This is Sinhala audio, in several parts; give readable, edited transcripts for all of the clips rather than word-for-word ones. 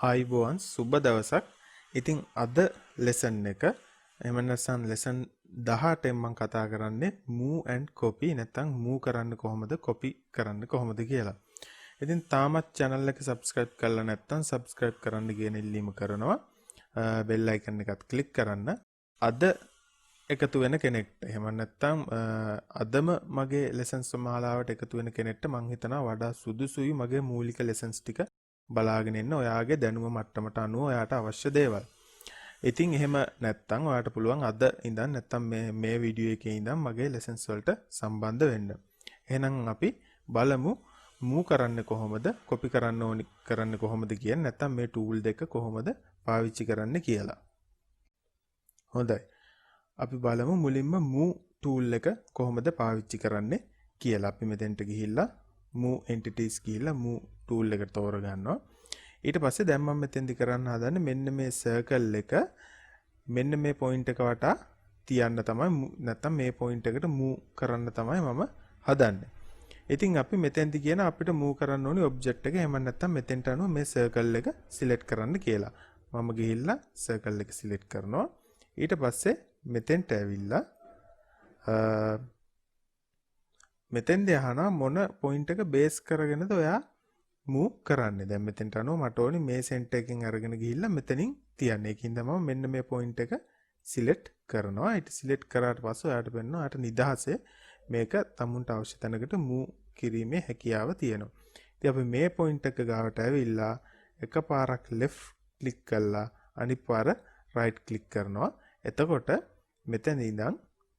ආයිබෝවන් සුබ දවසක්. ඉතින් අද ලෙසන් එක එහෙම නැත්නම් ලෙසන් 18න් මම කතා කරන්නේ move and copy නැත්නම් move කරන්න කොහොමද copy කරන්න කොහොමද කියලා. ඉතින් තාමත් channel එක subscribe කරලා නැත්නම් subscribe කරන්න කියන ඉල්ලීම කරනවා. bell icon එකත් click කරන්න. අද එකතු වෙන කෙනෙක්ට එහෙම නැත්නම් අදම මගේ lessons මාලාවට එකතු වෙන කෙනෙක්ට මම හිතනවා වඩා සුදුසුයි මගේ මූලික lessons ටික බලාගෙන ඉන්න ඔයාගේ දැනුම මට්ටමට අනුව ඔයාට අවශ්‍ය දේවල්. ඉතින් එහෙම නැත්නම් ඔයාට පුළුවන් අද ඉඳන් නැත්නම් මේ වීඩියෝ එකේ ඉඳන් මගේ lessons වලට සම්බන්ධ වෙන්න. එහෙනම් අපි බලමු move කරන්නේ කොහොමද, copy කරන්නේ කොහොමද කියන නැත්නම් මේ tool දෙක කොහොමද පාවිච්චි කරන්න කියලා. හොඳයි. අපි බලමු මුලින්ම move tool එක කොහොමද පාවිච්චි කරන්නේ කියලා. අපි මෙතෙන්ට ගිහිල්ලා move entities කියලා move tool එකට තෝර ගන්නවා. ඊට පස්සේ දැන් මම මෙතෙන්දි කරන්න හදන්නේ මෙන්න මේ circle එක මෙන්න මේ point එක වටා තියන්න තමයි නැත්නම් මේ point එකට move කරන්න තමයි මම හදන්නේ. ඉතින් අපි මෙතෙන්දි කියන අපිට move කරන්න ඕනි object එක එහෙම නැත්නම් මෙතෙන්ට අනුව මේ circle එක select කරන්න කියලා. මම ගිහිල්ලා circle එක select කරනවා. ඊට පස්සේ මෙතෙන්ට ඇවිල්ලා මෙතෙන්දී අහනවා මොන point එක base කරගෙනද ඔයා move කරන්නේ. දැන් මෙතෙන්ට අනුව මට ඕනි මේ center එකෙන් අරගෙන ගිහිල්ලා මෙතනින් තියන්න. ඒකින්ද මම මෙන්න මේ point එක select කරනවා. ඊට select කරාට පස්සේ ඔයාට පෙන්නනවා ඔයාට නිදහසේ මේක තමුන්ට අවශ්‍ය තැනකට move කිරීමේ හැකියාව තියෙනවා. ඉතින් අපි මේ point එක ගාවට ඇවිල්ලා එකපාරක් left click කරලා අනිත් පාර right click කරනවා. එතකොට මෙතන ඉඳන්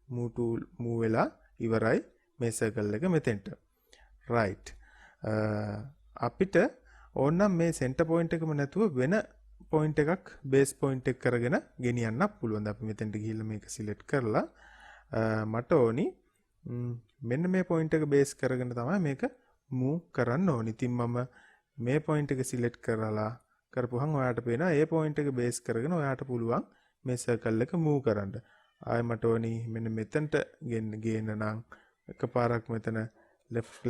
move වෙලා ඉවරයි මේ circle එක මෙතෙන්ට. right. අපිට ඕනනම් මේ center point එකම නැතුව වෙන point එකක් base point එක කරගෙන ගෙනියන්න පුළුවන්. අපි මෙතෙන්ට ගිහිල්ලා මේක select කරලා මට ඕනි මෙන්න මේ point එක base කරගෙන තමයි මේක move කරන්න ඕනි. ඉතින් මම මේ point එක select කරලා කරපුවහම ඔයාට පේනවා ඒ point එක base කරගෙන ඔයාට පුළුවන් මේ circle එක move කරන්න. ආයෙ මට ඕනි මෙන්න මෙතනට ගේන්න නම් එකපාරක් මෙතන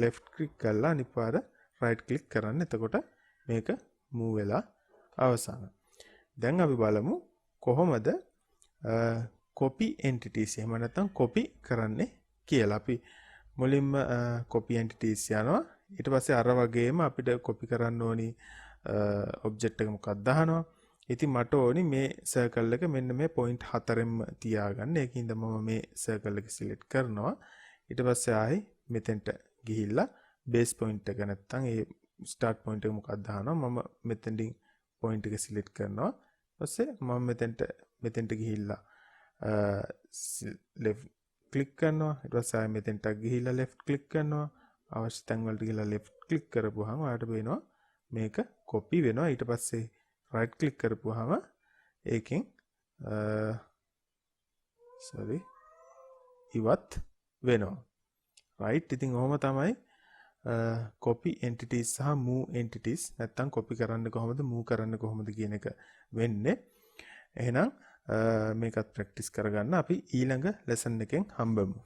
left click කරලා අනිත් පාර right click කරන්න. එතකොට මේක move වෙලා අවසන්. දැන් අපි බලමු කොහොමද copy entities එහෙම නැත්නම් copy කරන්නේ කියලා. අපි මුලින්ම copy entities යනවා. ඊට පස්සේ අර වගේම අපිට copy කරන්න ඕනි object එක මොකක්ද අහනවා. ඉතින් මට ඕනි මේ circle එක මෙන්න මේ point 4ෙන්ම තියාගන්න. ඒකින්ද මම මේ circle එක select කරනවා. ඊට පස්සේ ආයි මෙතෙන්ට ගිහිල්ලා base point එක නැත්තම් ඒ start point එක මොකක්ද අහනවා. මම මෙතෙන්ඩින් point එක select කරනවා. ඊපස්සේ මම මෙතෙන්ට ගිහිල්ලා left click කරනවා. ඊට පස්සේ ආයි මෙතෙන්ට ගිහිල්ලා left click කරනවා. අවශ්‍ය තැන් වලට ගිහිල්ලා left click කරපුවාම ඔයාලට පේනවා මේක copy වෙනවා. ඊට පස්සේ right click කරපුවාම ඒකෙන් ඉවත් වෙනවා. right. ඉතින් ඔහොම තමයි copy entities සහ move entities නැත්තම් copy කරන්න කොහොමද move කරන්න කොහොමද කියන එක වෙන්නේ. එහෙනම් මේකත් practice කරගන්න අපි ඊළඟ lesson එකෙන් හම්බෙමු.